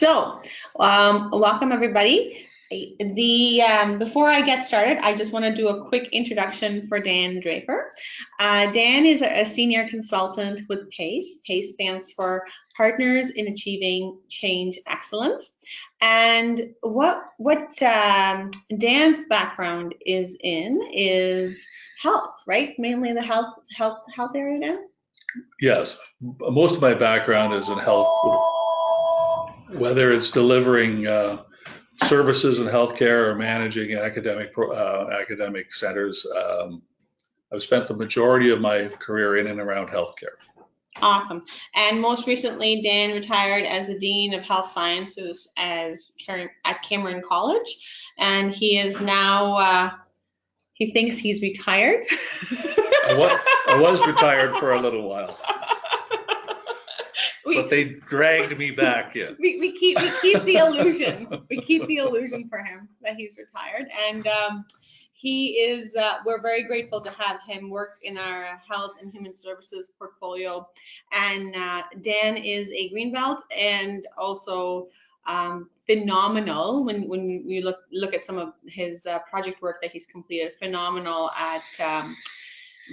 So, welcome everybody. Before I get started, I just want to do a quick introduction for Dan Draper. Dan is a senior consultant with PACE. PACE stands for Partners in Achieving Change Excellence. And what Dan's background is in is health, right? Mainly the health area, Dan? Yes, most of my background is in health, whether it's delivering services in healthcare or managing academic centers. I've spent the majority of my career in and around healthcare. Awesome. And most recently, Dan retired as the Dean of Health Sciences at Cameron College. And he is now, he thinks he's retired. I was retired for a little while. But they dragged me back in. We keep the illusion. We keep the illusion for him that he's retired, and he is. We're very grateful to have him work in our health and human services portfolio. And Dan is a greenbelt and also phenomenal when you look at some of his project work that he's completed. Phenomenal at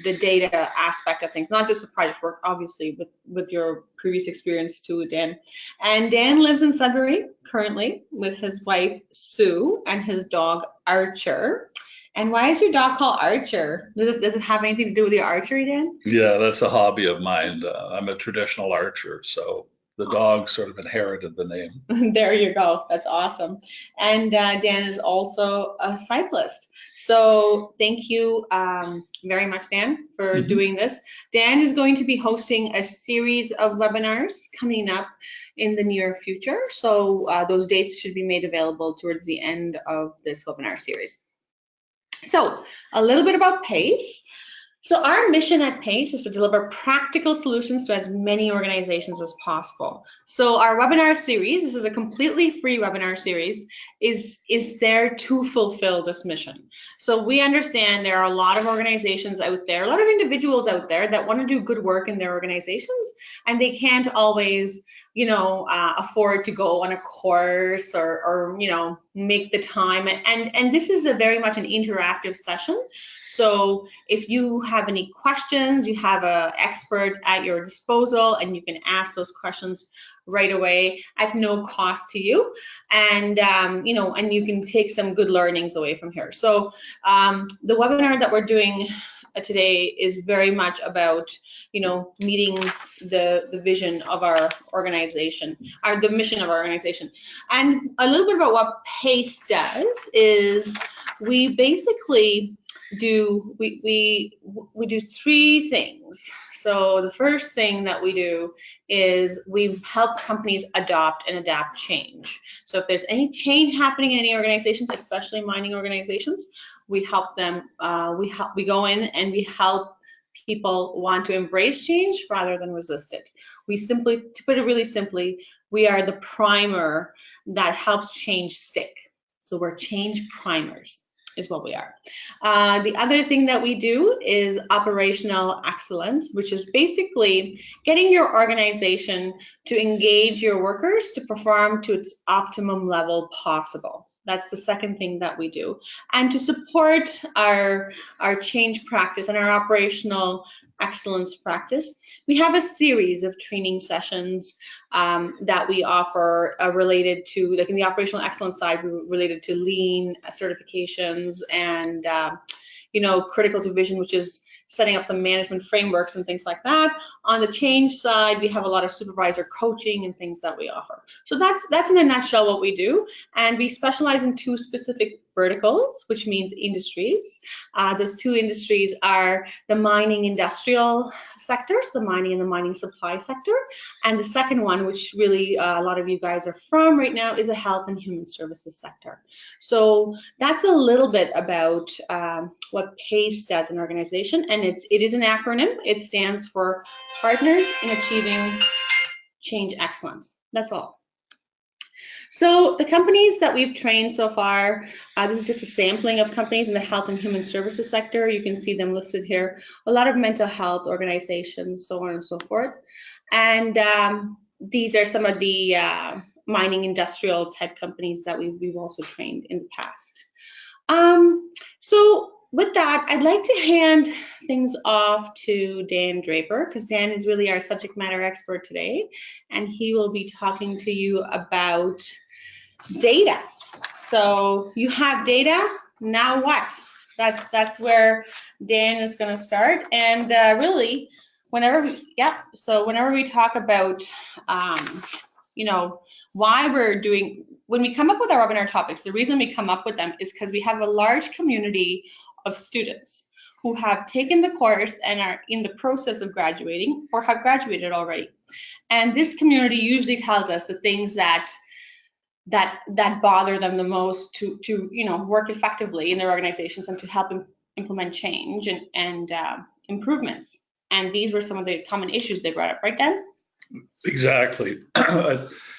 the data aspect of things, not just the project work, obviously, with your previous experience too, Dan. And Dan lives in Sudbury currently with his wife, Sue, and his dog, Archer. And why is your dog called Archer? Does it have anything to do with your archery, Dan? Yeah, that's a hobby of mine. I'm a traditional archer, so the dog sort of inherited the name. There you go. That's awesome. And Dan is also a cyclist. So thank you very much, Dan, for doing this. Dan is going to be hosting a series of webinars coming up in the near future. So those dates should be made available towards the end of this webinar series. So a little bit about PACE. So our mission at PACE is to deliver practical solutions to as many organizations as possible. So our webinar series, this is a completely free webinar series, is there to fulfill this mission. So we understand there are a lot of organizations out there, a lot of individuals out there that want to do good work in their organizations, and they can't always, afford to go on a course or make the time. And this is very much an interactive session. So if you have any questions, you have an expert at your disposal, and you can ask those questions right away at no cost to you, and and you can take some good learnings away from here. So the webinar that we're doing today is very much about meeting the vision of our organization, or the mission of our organization. And a little bit about what PACE does is we basically do three things. So the first thing that we do is we help companies adopt and adapt change. So if there's any change happening in any organizations, especially mining organizations, we help them. We go in and we help people want to embrace change rather than resist it. To put it really simply, we are the primer that helps change stick. So we're change primers is what we are. The other thing that we do is operational excellence, which is basically getting your organization to engage your workers to perform to its optimum level possible. That's the second thing that we do. And to support our change practice and our operational excellence practice, we have a series of training sessions that we offer related to, like in the operational excellence side, related to lean certifications and critical to vision, which is setting up some management frameworks and things like that. On the change side, we have a lot of supervisor coaching and things that we offer. So that's in a nutshell what we do. And we specialize in two specific verticals, which means industries. Those two industries are the mining industrial sectors, the mining and the mining supply sector. And the second one, which really a lot of you guys are from right now, is a health and human services sector. So that's a little bit about what PACE does in an organization. And it is an acronym. It stands for Partners in Achieving Change Excellence. That's all. So the companies that we've trained so far, this is just a sampling of companies in the health and human services sector. You can see them listed here. A lot of mental health organizations, so on and so forth. And these are some of the mining industrial type companies that we've also trained in the past. So with that, I'd like to hand things off to Dan Draper, because Dan is really our subject matter expert today, and he will be talking to you about data. So you have data, now what? That's where Dan is going to start, and really, whenever we talk about, you know, why we're doing, when we come up with our webinar topics, the reason we come up with them is because we have a large community of students who have taken the course and are in the process of graduating or have graduated already. And this community usually tells us the things that bother them the most to you know, work effectively in their organizations and to help implement change and improvements. And these were some of the common issues they brought up, right, Dan? Exactly.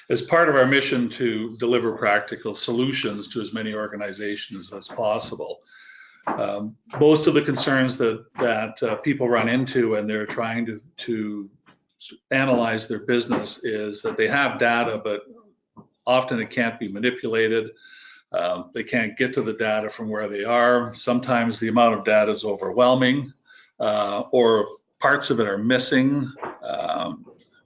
As part of our mission to deliver practical solutions to as many organizations as possible, most of the concerns that people run into when they're trying to analyze their business is that they have data, but often it can't be manipulated. They can't get to the data from where they are. Sometimes the amount of data is overwhelming, or parts of it are missing,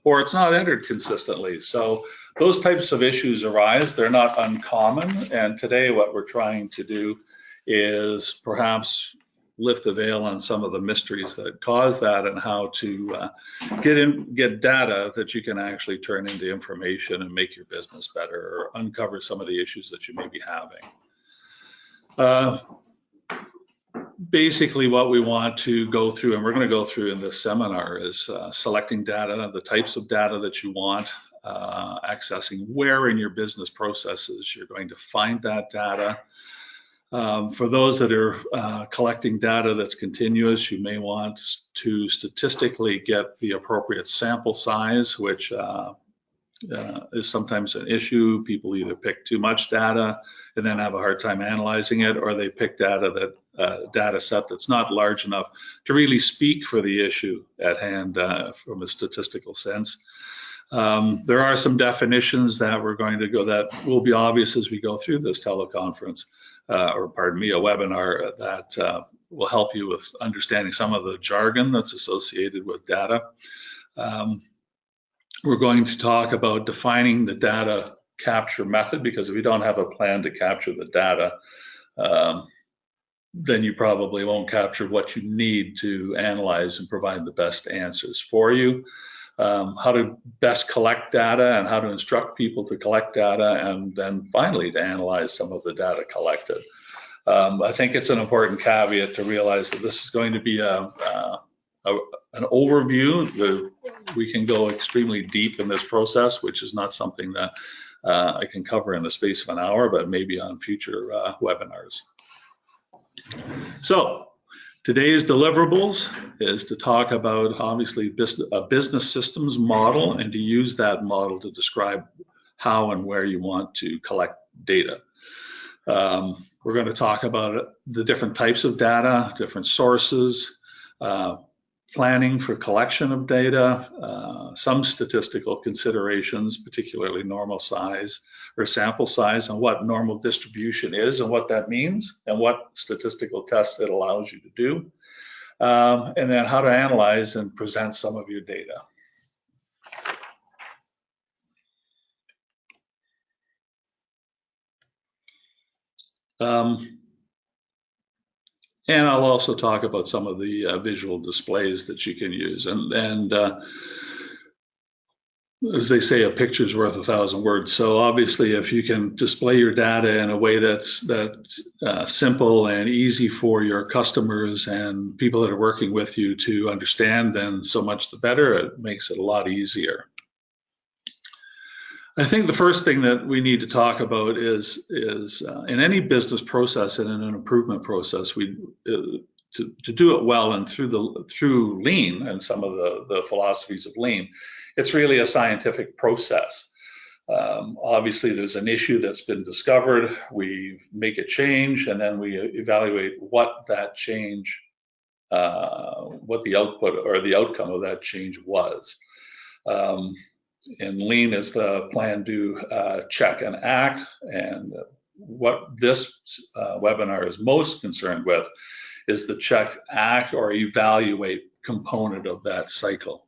or it's not entered consistently. So those types of issues arise. They're not uncommon. And today what we're trying to do is perhaps lift the veil on some of the mysteries that cause that, and how to get data that you can actually turn into information and make your business better, or uncover some of the issues that you may be having. Basically what we want to go through, and we're going to go through in this seminar, is selecting data, the types of data that you want, accessing where in your business processes you're going to find that data. For those that are collecting data that's continuous, you may want to statistically get the appropriate sample size, which is sometimes an issue. People either pick too much data and then have a hard time analyzing it, or they pick data data set that's not large enough to really speak for the issue at hand from a statistical sense. There are some definitions that we're going to go, that will be obvious as we go through this teleconference, or pardon me, a webinar, that will help you with understanding some of the jargon that's associated with data. We're going to talk about defining the data capture method, because if you don't have a plan to capture the data, then you probably won't capture what you need to analyze and provide the best answers for you. How to best collect data, and how to instruct people to collect data, and then finally to analyze some of the data collected. I think it's an important caveat to realize that this is going to be an overview. We can go extremely deep in this process, which is not something that I can cover in the space of an hour, but maybe on future webinars. So today's deliverables is to talk about, obviously, a business systems model, and to use that model to describe how and where you want to collect data. We're going to talk about the different types of data, different sources, planning for collection of data, some statistical considerations, particularly normal size or sample size, and what normal distribution is and what that means, and what statistical tests it allows you to do, and then how to analyze and present some of your data. And I'll also talk about some of the visual displays that you can use. And as they say, a picture's worth 1,000 words. So obviously, if you can display your data in a way that's simple and easy for your customers and people that are working with you to understand, then so much the better. It makes it a lot easier. I think the first thing that we need to talk about is in any business process and in an improvement process, to do it well and through lean and some of the philosophies of lean, it's really a scientific process. Obviously, there's an issue that's been discovered. We make a change, and then we evaluate what that change, what the output or the outcome of that change was. in Lean is the plan, do, check, and act. And what this webinar is most concerned with is the check, act, or evaluate component of that cycle.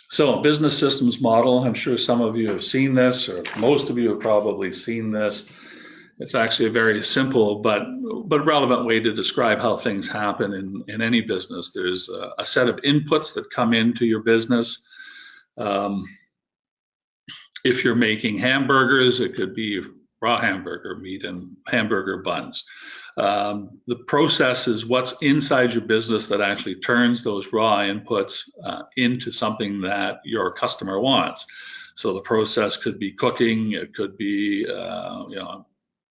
So, business systems model, I'm sure some of you have seen this, or most of you have probably seen this. It's actually a very simple but relevant way to describe how things happen in any business. There's a set of inputs that come into your business. If you're making hamburgers, it could be raw hamburger meat and hamburger buns. The process is what's inside your business that actually turns those raw inputs into something that your customer wants. So the process could be cooking, it could be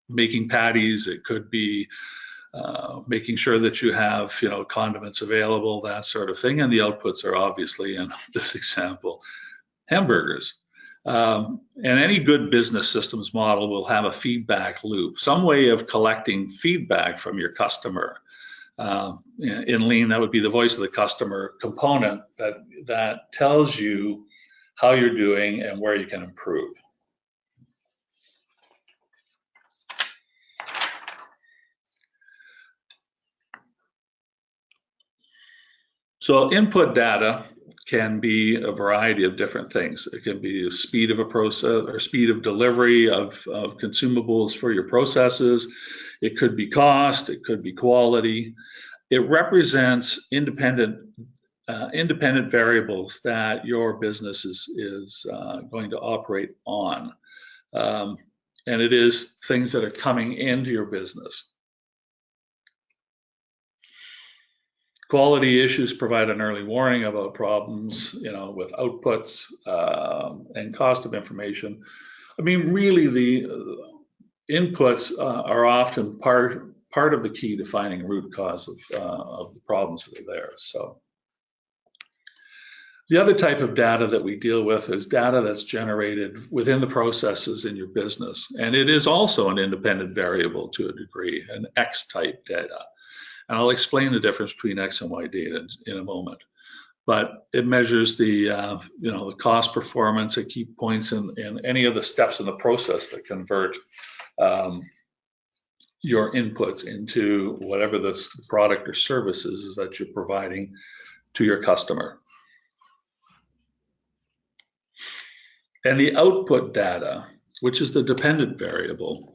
making patties, it could be making sure that you have condiments available, that sort of thing. And the outputs are obviously, in this example, hamburgers. And any good business systems model will have a feedback loop, some way of collecting feedback from your customer. In Lean, that would be the voice of the customer component that tells you how you're doing and where you can improve. So input data can be a variety of different things. It can be the speed of a process or speed of delivery of consumables for your processes. It could be cost, it could be quality. It represents independent variables that your business is going to operate on. And it is things that are coming into your business. Quality issues provide an early warning about problems, with outputs and cost of information. I mean, really, the inputs are often part of the key to finding root cause of the problems that are there. So, the other type of data that we deal with is data that's generated within the processes in your business, and it is also an independent variable to a degree, an X-type data. And I'll explain the difference between X and Y data in a moment. But it measures the the cost performance at key points in any of the steps in the process that convert your inputs into whatever the product or services is that you're providing to your customer. And the output data, which is the dependent variable,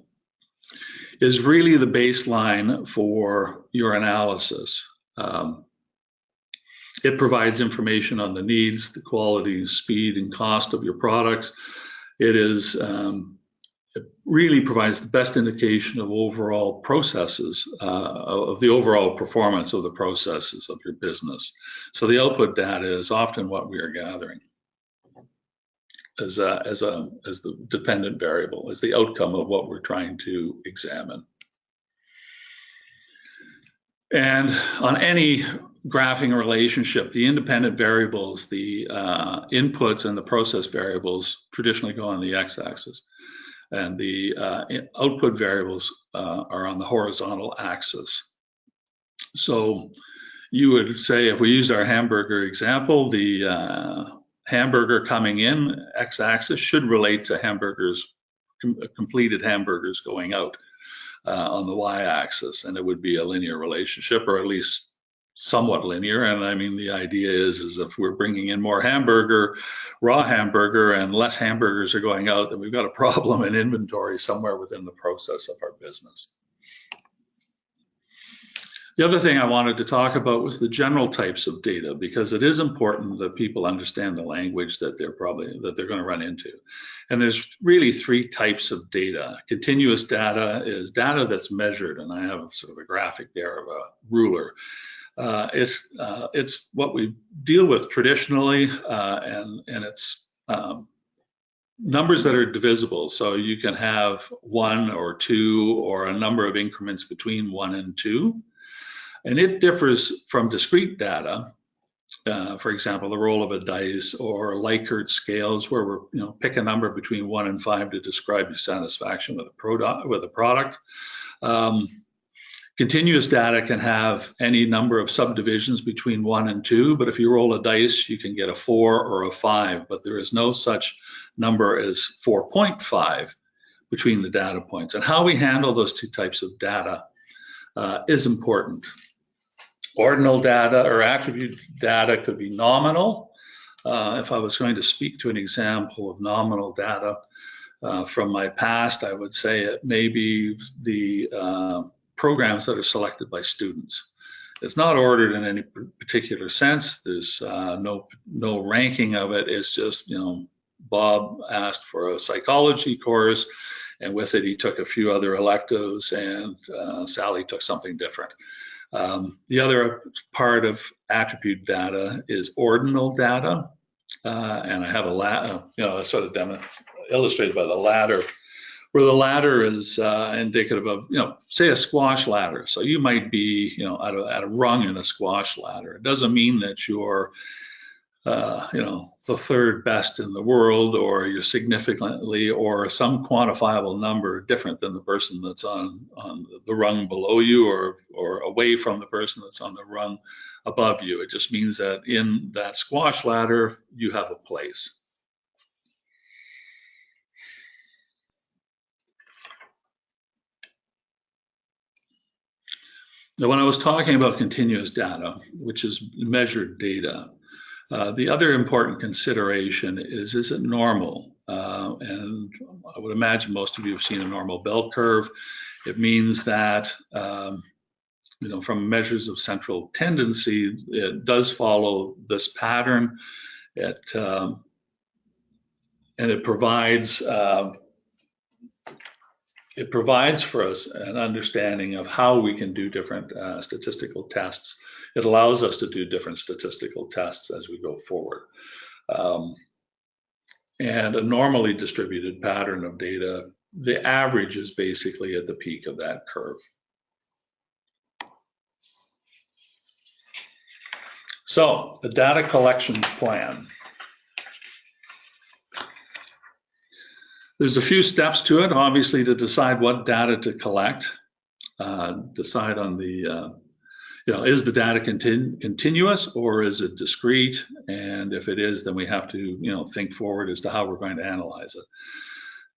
is really the baseline for your analysis. It provides information on the needs, the quality, speed, and cost of your products. It really provides the best indication of overall processes, of the overall performance of the processes of your business. So the output data is often what we are gathering as the dependent variable, as the outcome of what we're trying to examine. And on any graphing relationship, the independent variables, the inputs and the process variables traditionally go on the x-axis, and the output variables are on the horizontal axis. So you would say, if we used our hamburger example, the hamburger coming in, x-axis, should relate to hamburgers, completed hamburgers going out on the y-axis, and it would be a linear relationship, or at least somewhat linear. And I mean, the idea is if we're bringing in more raw hamburger, and less hamburgers are going out, then we've got a problem in inventory somewhere within the process of our business. The other thing I wanted to talk about was the general types of data, because it is important that people understand the language that they're going to run into. And there's really three types of data. Continuous data is data that's measured, and I have sort of a graphic there of a ruler. It's what we deal with traditionally, and it's numbers that are divisible. So you can have 1 or 2 or a number of increments between 1 and 2. And it differs from discrete data, for example, the roll of a dice, or Likert scales, where we're pick a number between 1 and 5 to describe your satisfaction with a product. Continuous data can have any number of subdivisions between 1 and 2, but if you roll a dice, you can get a 4 or a 5, but there is no such number as 4.5 between the data points. And how we handle those two types of data is important. Ordinal data or attribute data could be nominal. If I was going to speak to an example of nominal data from my past, I would say it may be the programs that are selected by students. It's not ordered in any particular sense. There's no ranking of it. It's just, Bob asked for a psychology course, and with it he took a few other electives, and Sally took something different. The other part of attribute data is ordinal data, and I have a sort of illustrated by the ladder, where the ladder is indicative of, say a squash ladder. So you might be, at a rung in a squash ladder. It doesn't mean that you're, the third best in the world, or you're significantly or some quantifiable number different than the person that's on the rung below you, or away from the person that's on the rung above you. It just means that in that squash ladder, you have a place. Now, when I was talking about continuous data, which is measured data, the other important consideration is it normal? And I would imagine most of you have seen a normal bell curve. It means that, from measures of central tendency, it does follow this pattern. And it provides for us an understanding of how we can do different statistical tests. It allows us to do different statistical tests as we go forward. And a normally distributed pattern of data, the average is basically at the peak of that curve. So, the data collection plan. There's a few steps to it, obviously, to decide what data to collect. Decide on the, is the data continuous or is it discrete? And if it is, then we have to, think forward as to how we're going to analyze it.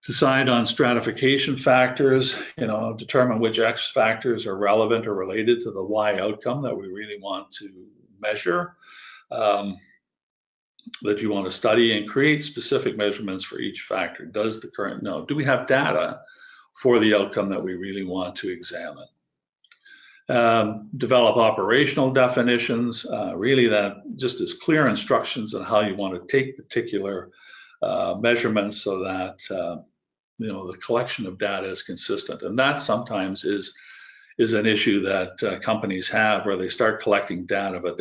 Decide on stratification factors, determine which X factors are relevant or related to the Y outcome that we really want to measure. That you want to study, and create specific measurements for each factor. Do we have data for the outcome that we really want to examine? Develop operational definitions, really that just is clear instructions on how you want to take particular measurements so that the collection of data is consistent. And that sometimes is an issue that companies have, where they start collecting data, but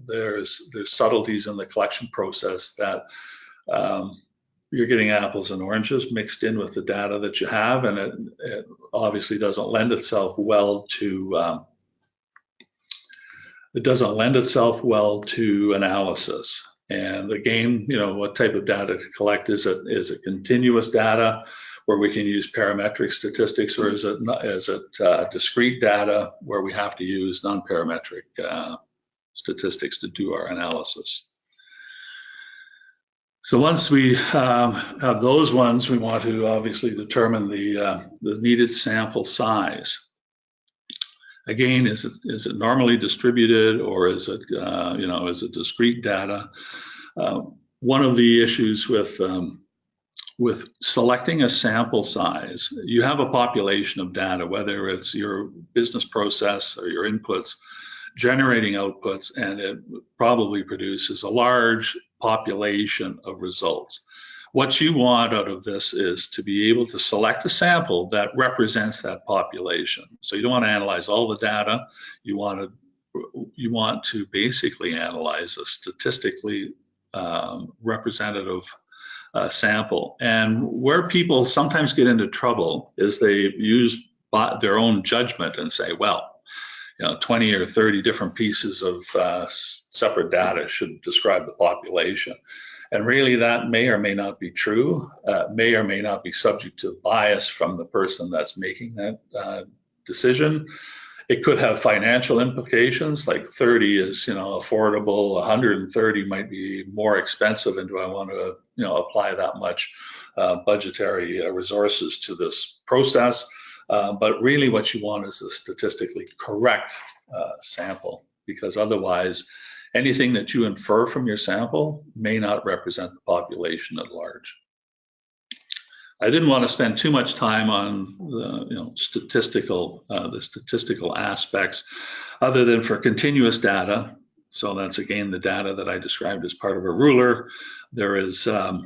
there's subtleties in the collection process that you're getting apples and oranges mixed in with the data that you have, and it obviously doesn't lend itself well to analysis. And again, what type of data to collect? Is it continuous data, where we can use parametric statistics, or is it discrete data where we have to use non-parametric statistics to do our analysis? So once we have those ones, we want to obviously determine the needed sample size. Again, is it normally distributed, or is it is it discrete data? One of the issues with selecting a sample size, you have a population of data, whether it's your business process or your inputs generating outputs, and it probably produces a large population of results. What you want out of this is to be able to select a sample that represents that population. So you don't want to analyze all the data. You want to basically analyze a statistically representative sample. And where people sometimes get into trouble is they use their own judgment and say, well, 20 or 30 different pieces of separate data should describe the population. And really that may or may not be true, may or may not be subject to bias from the person that's making that decision. It could have financial implications, like 30 is, affordable, 130 might be more expensive, and do I want to, apply that much budgetary resources to this process? But really what you want is a statistically correct sample, because otherwise anything that you infer from your sample may not represent the population at large. I didn't want to spend too much time on the statistical aspects, other than for continuous data. So that's again the data that I described as part of a ruler. There is a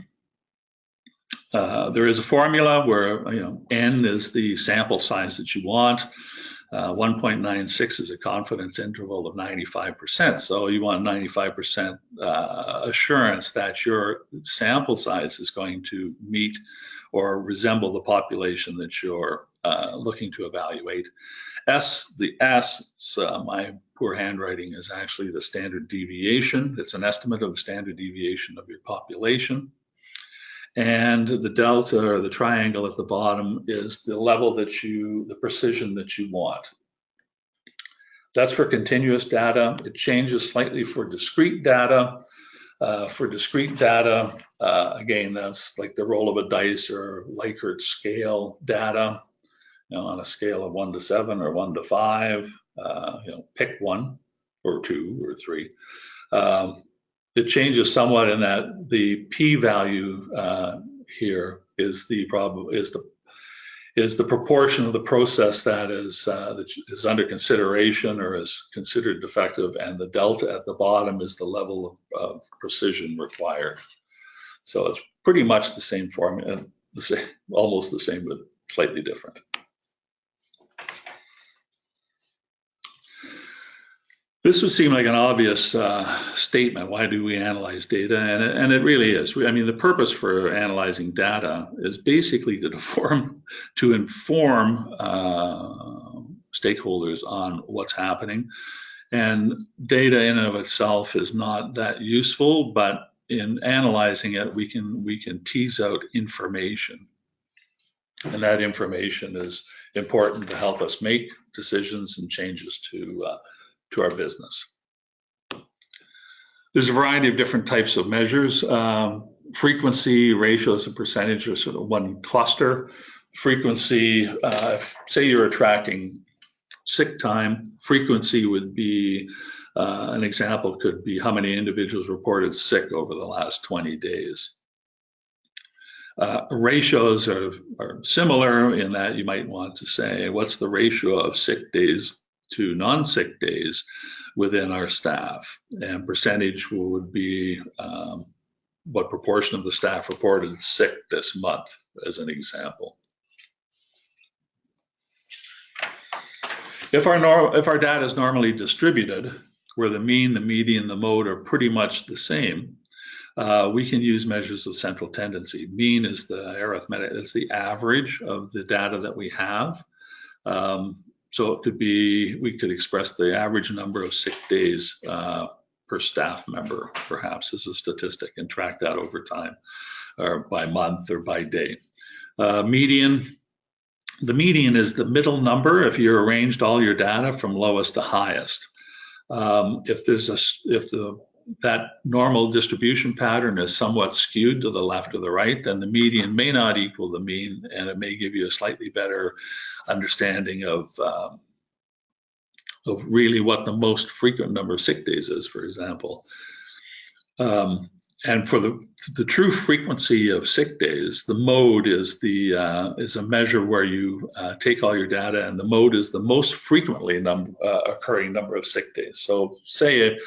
formula where n is the sample size that you want. 1.96 is a confidence interval of 95%. So you want 95% assurance that your sample size is going to meet or resemble the population that you're looking to evaluate. The S, my poor handwriting, is actually the standard deviation. It's an estimate of the standard deviation of your population. And the delta, or the triangle at the bottom, is the level the precision that you want. That's for continuous data. It changes slightly for discrete data. Again, that's like the roll of a dice or Likert scale data, on a scale of 1 to 7 or 1 to 5. Pick 1 or 2 or 3. It changes somewhat in that the p-value here is the proportion of the process that is under consideration or is considered defective, and the delta at the bottom is the level of precision required. So it's pretty much the same formula, almost the same, but slightly different. This would seem like an obvious statement. Why do we analyze data? And it really is. The purpose for analyzing data is basically to inform stakeholders on what's happening. And data in and of itself is not that useful, but in analyzing it, we can tease out information. And that information is important to help us make decisions and changes to our business. There's a variety of different types of measures. Frequency, ratios, and percentage are sort of one cluster. Frequency, say you're tracking sick time, frequency would be, an example could be how many individuals reported sick over the last 20 days. Ratios are similar in that you might want to say, what's the ratio of sick days to non-sick days within our staff? And percentage would be what proportion of the staff reported sick this month, as an example. If our data is normally distributed, where the mean, the median, the mode are pretty much the same, we can use measures of central tendency. Mean is the arithmetic, it's the average of the data that we have. So it could be, we could express the average number of sick days per staff member, perhaps, as a statistic, and track that over time, or by month or by day. Median, the median is the middle number if you arranged all your data from lowest to highest. If that normal distribution pattern is somewhat skewed to the left or the right, then the median may not equal the mean, and it may give you a slightly better understanding of really what the most frequent number of sick days is, for example. And for the true frequency of sick days, the mode is a measure where you take all your data, and the mode is the most frequently occurring number of sick days. So say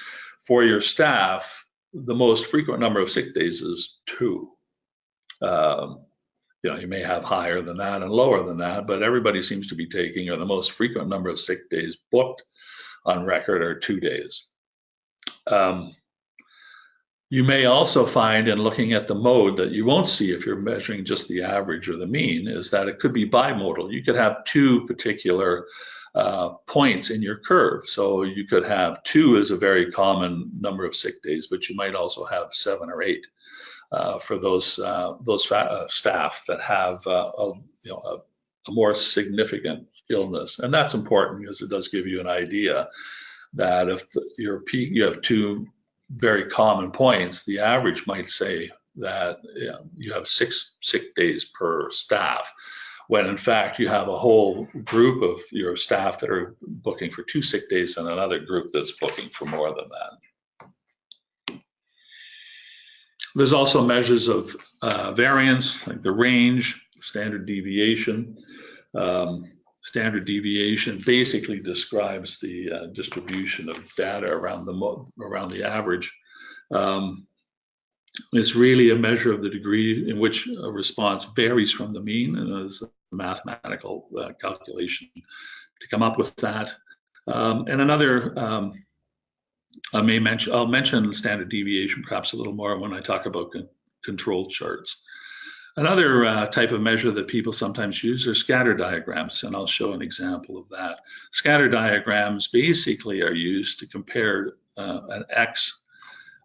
for your staff, the most frequent number of sick days is 2. You may have higher than that and lower than that, but everybody seems to be taking, or the most frequent number of sick days booked on record are 2 days. You may also find, in looking at the mode, that you won't see if you're measuring just the average or the mean, is that it could be bimodal. You could have 2 particular points in your curve. So you could have 2 is a very common number of sick days, but you might also have 7 or 8 for those staff that have a a more significant illness. And that's important because it does give you an idea that if your peak, you have two very common points, the average might say that you have 6 sick days per staff, when in fact you have a whole group of your staff that are booking for 2 sick days and another group that's booking for more than that. There's also measures of variance, like the range, standard deviation. Standard deviation basically describes the distribution of data around the average. It's really a measure of the degree in which a response varies from the mean, and is a mathematical calculation to come up with that. And another, I'll mention standard deviation perhaps a little more when I talk about control charts. Another type of measure that people sometimes use are scatter diagrams, and I'll show an example of that. Scatter diagrams basically are used to compare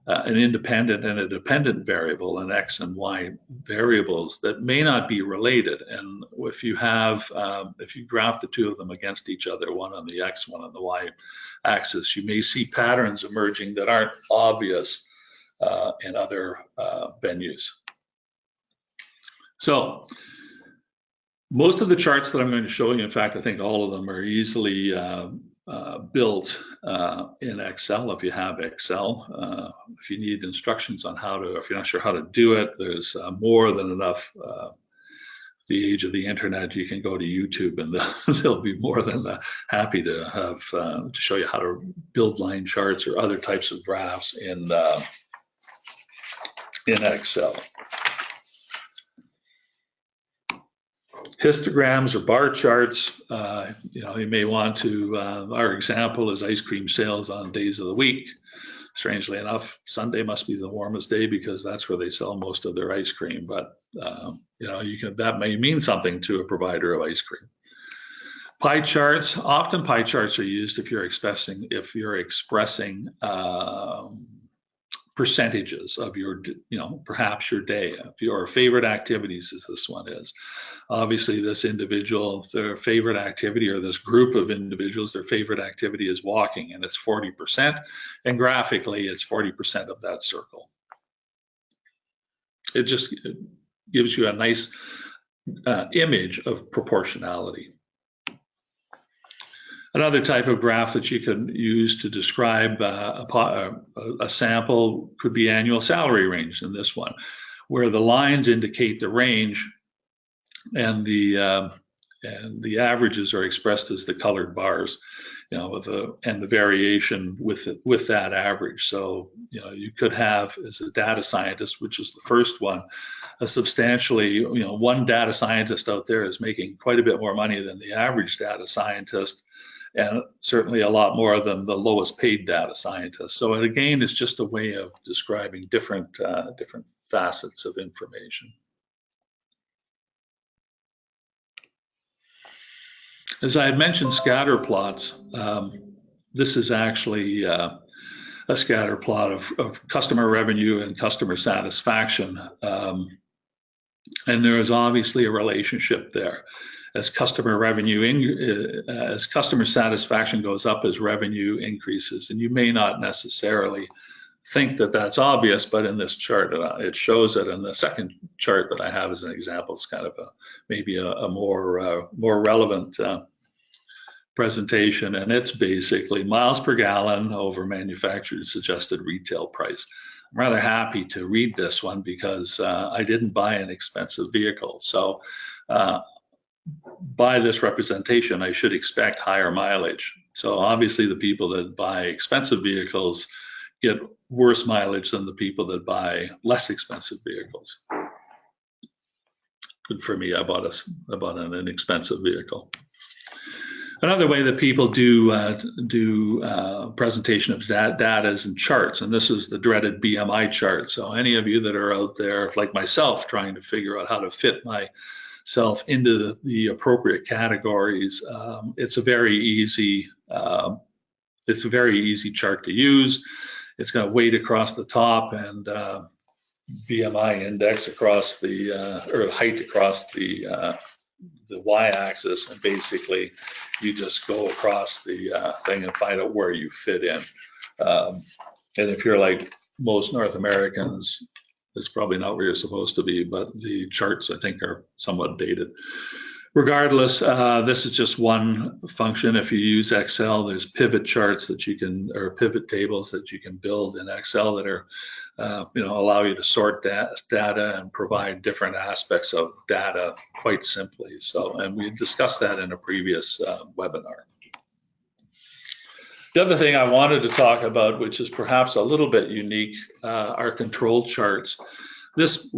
an independent and a dependent variable, an X and Y variables that may not be related. And if you graph the two of them against each other, one on the X, one on the Y axis, you may see patterns emerging that aren't obvious in other venues. So most of the charts that I'm going to show you, in fact, I think all of them are easily built in Excel if you have Excel. If you need instructions on if you're not sure how to do it, there's more than enough. The age of the internet, you can go to YouTube and they'll be more than happy to have to show you how to build line charts or other types of graphs in Excel. Histograms or bar charts, you may want to, our example is ice cream sales on days of the week. Strangely enough, Sunday must be the warmest day because that's where they sell most of their ice cream. But, that may mean something to a provider of ice cream. Pie charts, often pie charts are used if you're expressing percentages of your, perhaps your day. If your favorite activities, as this one is, obviously this individual, their favorite activity, or this group of individuals, their favorite activity is walking, and it's 40%, and graphically it's 40% of that circle. It just gives you a nice image of proportionality. Another type of graph that you can use to describe a sample could be annual salary range in this one, where the lines indicate the range and the averages are expressed as the colored bars, and the variation with that average. So, you could have, as a data scientist, which is the first one, a substantially, one data scientist out there is making quite a bit more money than the average data scientist, and certainly a lot more than the lowest paid data scientist. So again, it's just a way of describing different facets of information. As I had mentioned, Scatterplots, this is actually a scatter plot of customer revenue and customer satisfaction. And there is obviously a relationship there. As customer satisfaction goes up, as revenue increases. And you may not necessarily think that that's obvious, but in this chart, it shows it. And the second chart that I have as an example is kind of maybe a more relevant presentation, and it's basically miles per gallon over manufacturer's suggested retail price. I'm rather happy to read this one because I didn't buy an expensive vehicle. So by this representation, I should expect higher mileage. So obviously the people that buy expensive vehicles get worse mileage than the people that buy less expensive vehicles. Good for me, I bought an inexpensive vehicle. Another way that people do presentation of data is in charts, and this is the dreaded BMI chart. So any of you that are out there, like myself, trying to figure out how to fit myself into the appropriate categories, it's a very easy chart to use. It's got weight across the top and BMI index across the or height across the y-axis, and basically you just go across the thing and find out where you fit in. And if you're like most North Americans, it's probably not where you're supposed to be, but the charts, I think, are somewhat dated. Regardless, this is just one function. If you use Excel, there's pivot charts that you can, or pivot tables that you can build in Excel that are, allow you to sort data and provide different aspects of data quite simply. So, and we discussed that in a previous webinar. The other thing I wanted to talk about, which is perhaps a little bit unique, are control charts. This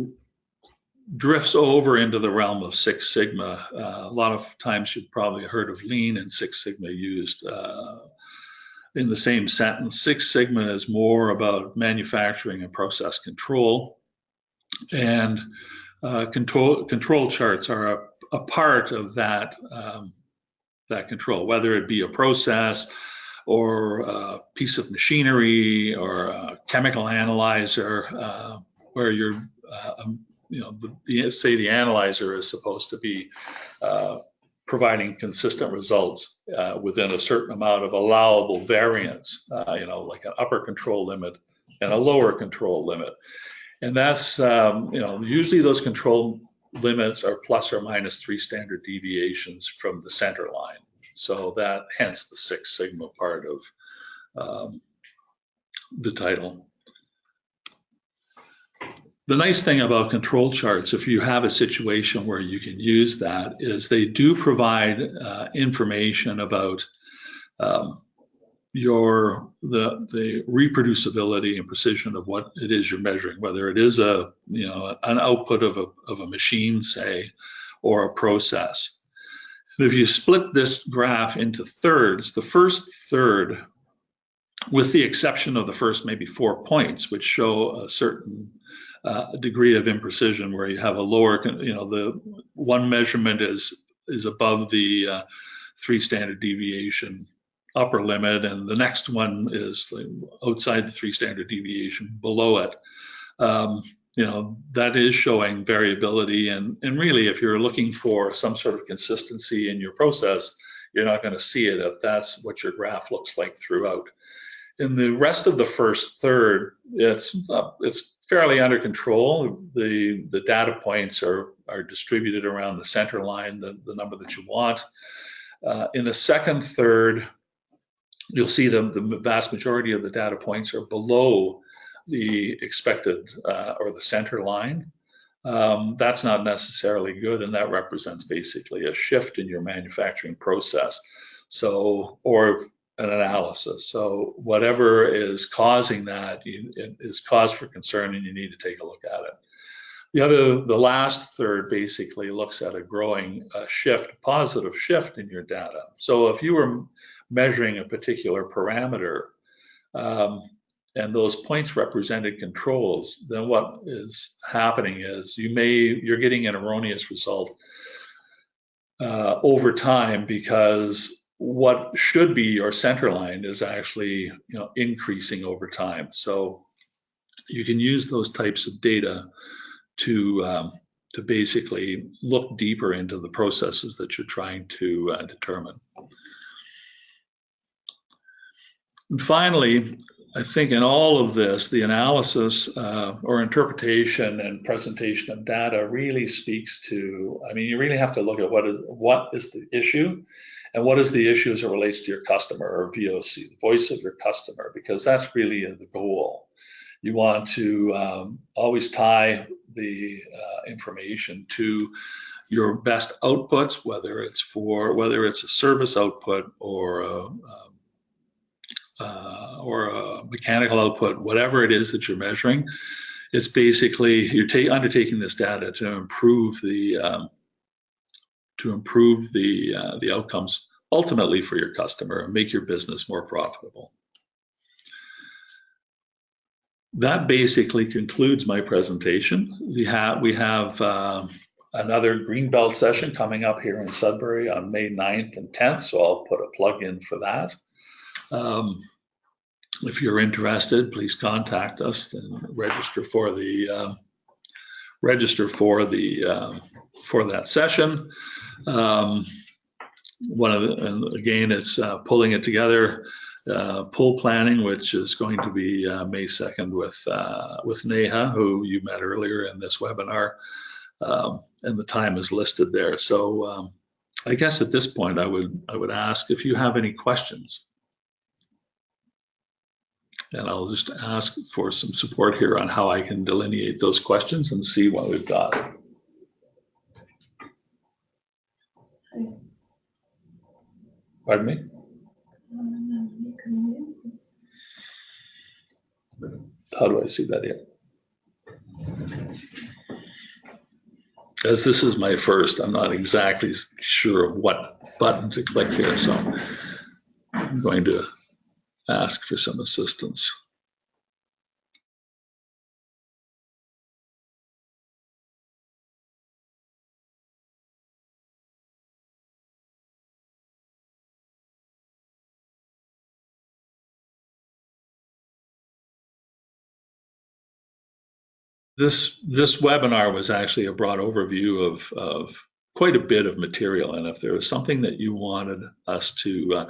drifts over into the realm of Six Sigma. A lot of times you've probably heard of Lean and Six Sigma used in the same sentence. Six Sigma is more about manufacturing and process control, and control charts are a part of that, that control, whether it be a process or a piece of machinery or a chemical analyzer, where you're say the analyzer is supposed to be providing consistent results within a certain amount of allowable variance, like an upper control limit and a lower control limit. And that's, usually those control limits are plus or minus 3 standard deviations from the center line. So that, hence the Six Sigma part of the title. The nice thing about control charts, if you have a situation where you can use that, is they do provide information about the reproducibility and precision of what it is you're measuring, whether it is an output of a machine, say, or a process. And if you split this graph into thirds, the first third, with the exception of the first maybe 4 points, which show a certain degree of imprecision, where you have a lower, the one measurement is above the 3 standard deviation upper limit, and the next one is outside the 3 standard deviation below it. That is showing variability, and really, if you're looking for some sort of consistency in your process, you're not going to see it if that's what your graph looks like throughout. In the rest of the first third, it's fairly under control. The data points are distributed around the center line, the number that you want. In the second third, you'll see the vast majority of the data points are below the expected or the center line. That's not necessarily good, and that represents basically a shift in your manufacturing process. So, or an analysis. So whatever is causing that is cause for concern, and you need to take a look at it. The last third basically looks at a growing shift, positive shift in your data. So if you were measuring a particular parameter, and those points represented controls, then what is happening is you're getting an erroneous result over time, because what should be your center line is actually increasing over time. So you can use those types of data to basically look deeper into the processes that you're trying to determine. And finally, I think in all of this, the analysis or interpretation and presentation of data really speaks to, you really have to look at what is the issue, and what is the issue as it relates to your customer, or VOC, the voice of your customer, because that's really the goal. You want to always tie the information to your best outputs, whether it's a service output or a mechanical output, whatever it is that you're measuring. It's basically you're undertaking this data to improve the outcomes ultimately for your customer and make your business more profitable. That basically concludes my presentation. We have another greenbelt session coming up here in Sudbury on May 9th and 10th, so I'll put a plug in for that. If you're interested, please contact us and register for the register for that session. And again, it's pulling it together. Pool planning, which is going to be May 2nd with Neha, who you met earlier in this webinar, and the time is listed there. So I guess at this point, I would ask if you have any questions, and I'll just ask for some support here on how I can delineate those questions and see what we've got. Pardon me? How do I see that here? As this is my first, I'm not exactly sure of what button to click here, so I'm going to ask for some assistance. This webinar was actually a broad overview of quite a bit of material, and if there was something that you wanted us to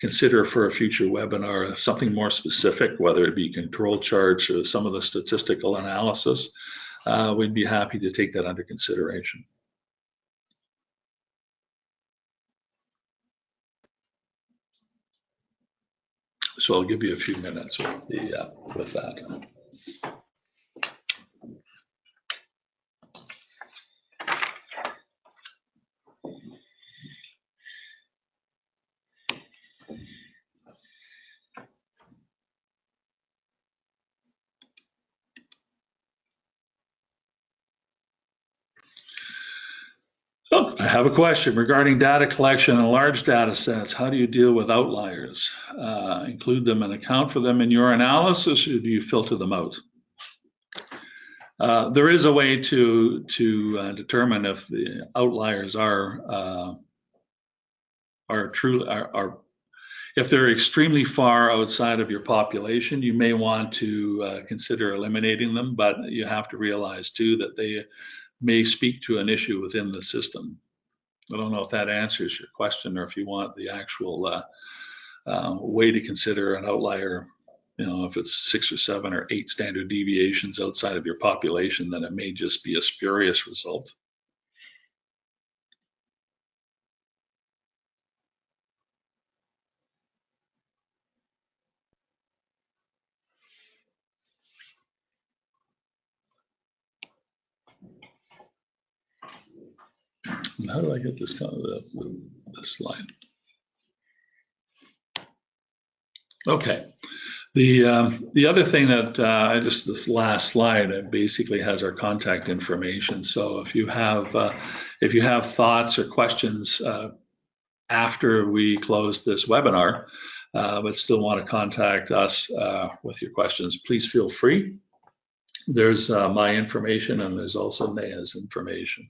consider for a future webinar, something more specific, whether it be control charts or some of the statistical analysis, we'd be happy to take that under consideration. So I'll give you a few minutes with that. Oh, I have a question regarding data collection and large data sets. How do you deal with outliers? Include them and account for them in your analysis, or do you filter them out? There is a way to determine if the outliers are if they're extremely far outside of your population, you may want to consider eliminating them, but you have to realize too that they may speak to an issue within the system. I don't know if that answers your question, or if you want the actual way to consider an outlier. You know, if it's 6 or 7 or 8 standard deviations outside of your population, then it may just be a spurious result. And how do I get this slide? Okay. The other thing that this last slide basically has our contact information. So if you have thoughts or questions after we close this webinar, but still want to contact us with your questions, please feel free. There's my information, and there's also Neha's information.